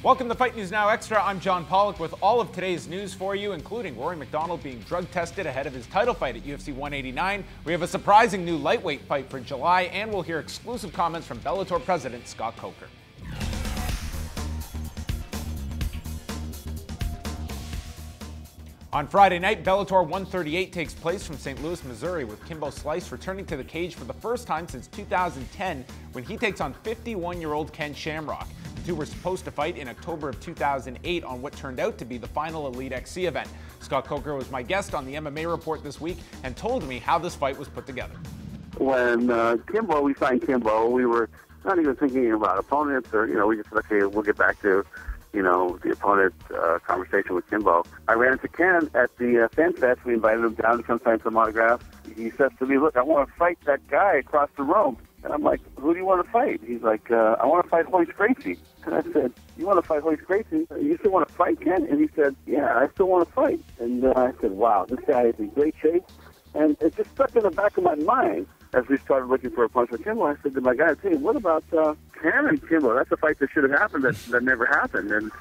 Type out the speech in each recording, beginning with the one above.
Welcome to Fight News Now Extra. I'm John Pollock with all of today's news for you, including Rory MacDonald being drug tested ahead of his title fight at UFC 189. We have a surprising new lightweight fight for July, and we'll hear exclusive comments from Bellator president Scott Coker. On Friday night, Bellator 138 takes place from St. Louis, Missouri, with Kimbo Slice returning to the cage for the first time since 2010 when he takes on 51-year-old Ken Shamrock. The two were supposed to fight in October of 2008 on what turned out to be the final Elite XC event. Scott Coker was my guest on the MMA Report this week and told me how this fight was put together. When we signed Kimbo, we were not even thinking about opponents or, we just said, okay, we'll get back to, the opponent conversation with Kimbo. I ran into Ken at the Fan Fest. We invited him down to come sign some autographs. He says to me, look, I want to fight that guy across the room. And I'm like, who do you want to fight? He's like, I want to fight Royce Gracie. And I said, you want to fight Royce Gracie? You still want to fight, Ken? And he said, yeah, I still want to fight. And I said, wow, this guy is in great shape. And it just stuck in the back of my mind as we started looking for a punch with Kimbo. I said to my guy, hey, what about Ken and Kimbo? That's a fight that should have happened that never happened. And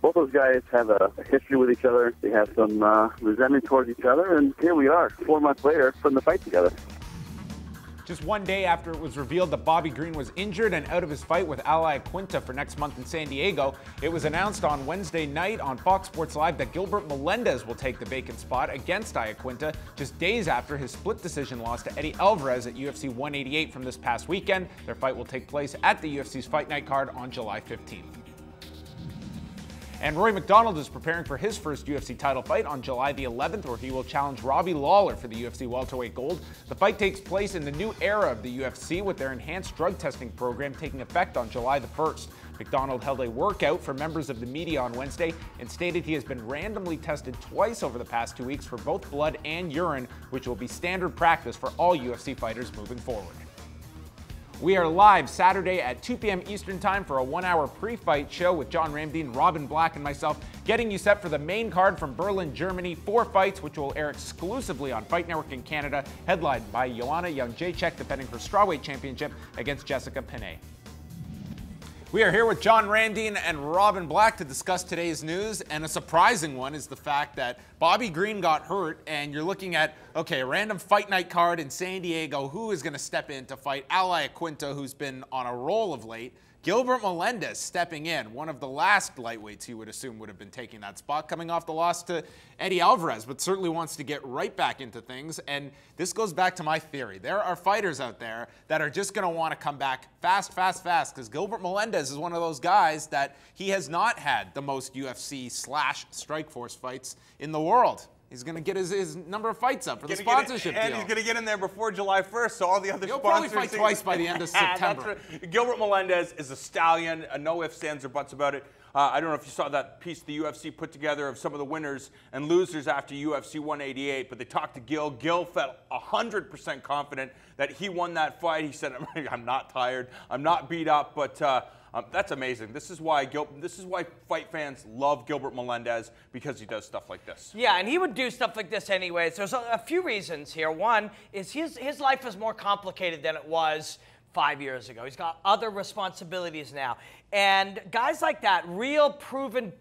both those guys have a history with each other. They have some resentment towards each other. And here we are, 4 months later, putting the fight together. Just one day after it was revealed that Bobby Green was injured and out of his fight with Iaquinta for next month in San Diego, it was announced on Wednesday night on Fox Sports Live that Gilbert Melendez will take the vacant spot against Iaquinta just days after his split decision loss to Eddie Alvarez at UFC 188 from this past weekend. Their fight will take place at the UFC's Fight Night card on July 15th. And Rory MacDonald is preparing for his first UFC title fight on July the 11th, where he will challenge Robbie Lawler for the UFC welterweight gold. The fight takes place in the new era of the UFC, with their enhanced drug testing program taking effect on July the 1st. MacDonald held a workout for members of the media on Wednesday and stated he has been randomly tested twice over the past 2 weeks for both blood and urine, which will be standard practice for all UFC fighters moving forward. We are live Saturday at 2 p.m. Eastern Time for a 1-hour pre-fight show with John Ramdeen, Robin Black, and myself, getting you set for the main card from Berlin, Germany. 4 fights, which will air exclusively on Fight Network in Canada, headlined by Joanna Jędrzejczyk defending her strawweight championship against Jessica Penne. We are here with John Ramdeen and Robin Black to discuss today's news, and a surprising one is the fact that Bobby Green got hurt, and you're looking at, okay, a random fight night card in San Diego. Who is going to step in to fight Iaquinta, who's been on a roll of late? Gilbert Melendez stepping in, one of the last lightweights you would assume would have been taking that spot, coming off the loss to Eddie Alvarez, but certainly wants to get right back into things. And this goes back to my theory. There are fighters out there that are just going to want to come back fast, because Gilbert Melendez is one of those guys that he has not had the most UFC/Strikeforce fights in the world. He's going to get his number of fights up for the sponsorship deal. And he's going to get in there before July 1st, so all the other He'll sponsors... probably fight twice by the end of September. That's right. Gilbert Melendez is a stallion, no ifs, ands, or buts about it. I don't know if you saw that piece the UFC put together of some of the winners and losers after UFC 188, but they talked to Gil. Gil felt 100% confident that he won that fight. He said, I'm not tired, I'm not beat up, but... that's amazing. This is why fight fans love Gilbert Melendez, because he does stuff like this. Yeah, and he would do stuff like this anyways. There's a few reasons here. One is his life is more complicated than it was 5 years ago. He's got other responsibilities now. And guys like that, real proven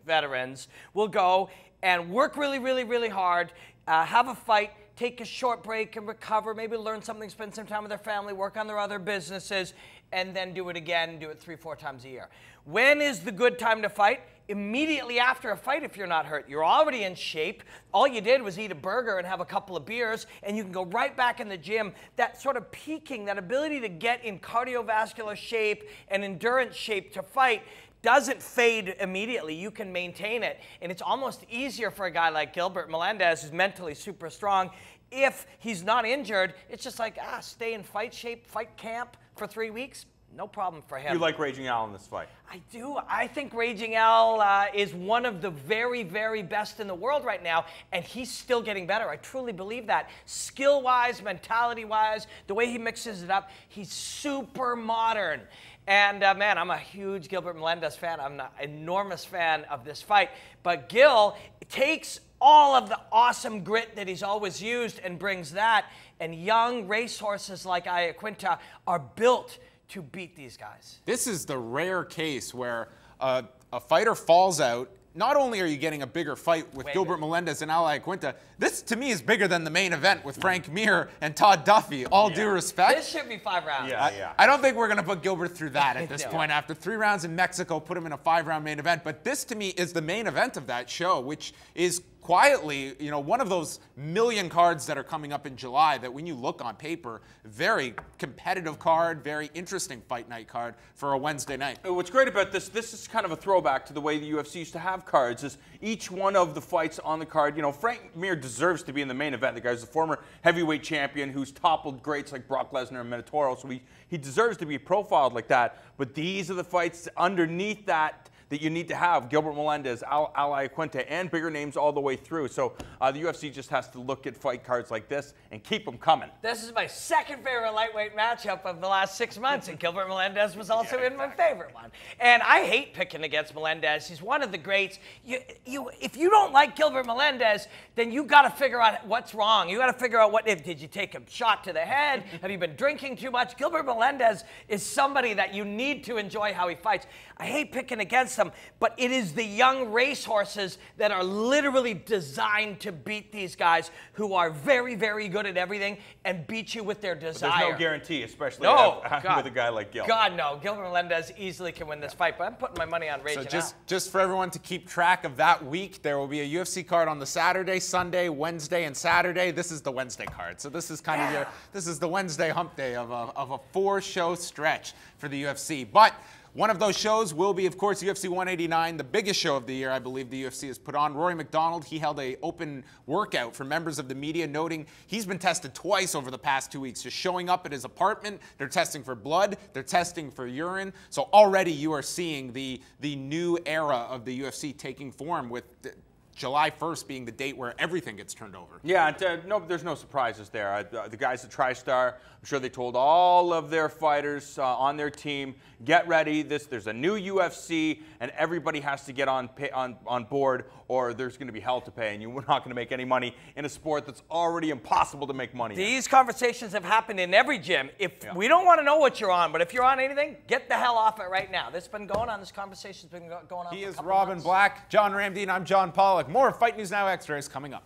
veterans, will go and work really hard, have a fight, take a short break and recover, maybe learn something, spend some time with their family, work on their other businesses, and then do it again, do it 3-4 times a year. When is the good time to fight? Immediately after a fight if you're not hurt. You're already in shape. All you did was eat a burger and have a couple of beers, and you can go right back in the gym. That sort of peaking, that ability to get in cardiovascular shape and endurance shape to fight doesn't fade immediately. You can maintain it, and it's almost easier for a guy like Gilbert Melendez, who's mentally super strong. If he's not injured, it's just like, stay in fight shape, fight camp for 3 weeks. No problem for him. You like Raging Al in this fight? I do. I think Raging Al is one of the very best in the world right now, and he's still getting better. I truly believe that. Skill-wise, mentality-wise, the way he mixes it up, he's super modern. And man, I'm a huge Gilbert Melendez fan. I'm an enormous fan of this fight. But Gil takes all of the awesome grit that he's always used and brings that. And young racehorses like Iaquinta are built to beat these guys. This is the rare case where a fighter falls out, not only are you getting a bigger fight with Gilbert Melendez and Iaquinta, this to me is bigger than the main event with Frank Mir and Todd Duffy. All due respect. This should be 5 rounds. I don't think we're going to put Gilbert through that at this point. After 3 rounds in Mexico, put him in a 5-round main event. But this to me is the main event of that show, which is quietly, you know, one of those million cards that are coming up in July that when you look on paper, very competitive card, very interesting fight night card for a Wednesday night. What's great about this is kind of a throwback to the way the UFC used to have cards, is each one of the fights on the card, you know, Frank Mir deserves to be in the main event. The guy's a former heavyweight champion who's toppled greats like Brock Lesnar and Minotauro, so he deserves to be profiled like that. But these are the fights underneath that you need to have. Gilbert Melendez, Iaquinta, and bigger names all the way through. So the UFC just has to look at fight cards like this and keep them coming. This is my second favorite lightweight matchup of the last 6 months, and Gilbert Melendez was also in my favorite one. And I hate picking against Melendez. He's one of the greats. If you don't like Gilbert Melendez, then you got to figure out what's wrong. You got to figure out did you take a shot to the head? Have you been drinking too much? Gilbert Melendez is somebody that you need to enjoy how he fights. I hate picking against them, but it is the young racehorses that are literally designed to beat these guys who are very, very good at everything and beat you with their desire. But there's no guarantee, especially with a guy like Gil. God, no. Gilbert Melendez easily can win this fight, but I'm putting my money on Raging So just for everyone to keep track of that week, there will be a UFC card on the Saturday, Sunday, Wednesday, and Saturday. This is the Wednesday card. So this is kind of this is the Wednesday hump day of a 4-show stretch for the UFC. But one of those shows will be, of course, UFC 189, the biggest show of the year, I believe the UFC has put on. Rory McDonald, he held an open workout for members of the media, noting he's been tested twice over the past 2 weeks, just showing up at his apartment. They're testing for blood. They're testing for urine. So already you are seeing the new era of the UFC taking form, with July 1st being the date where everything gets turned over. Yeah, no, there's no surprises there. The guys at TriStar, I'm sure they told all of their fighters on their team, get ready. There's a new UFC, and everybody has to get on board, or there's going to be hell to pay, and you're not going to make any money in a sport that's already impossible to make money in. These conversations have happened in every gym. We don't want to know what you're on, but if you're on anything, get the hell off it right now. This has been going on. This conversation's been going on. He is Robin Black, John Ramdeen. I'm John Pollock. More Fight News Now Extra is coming up.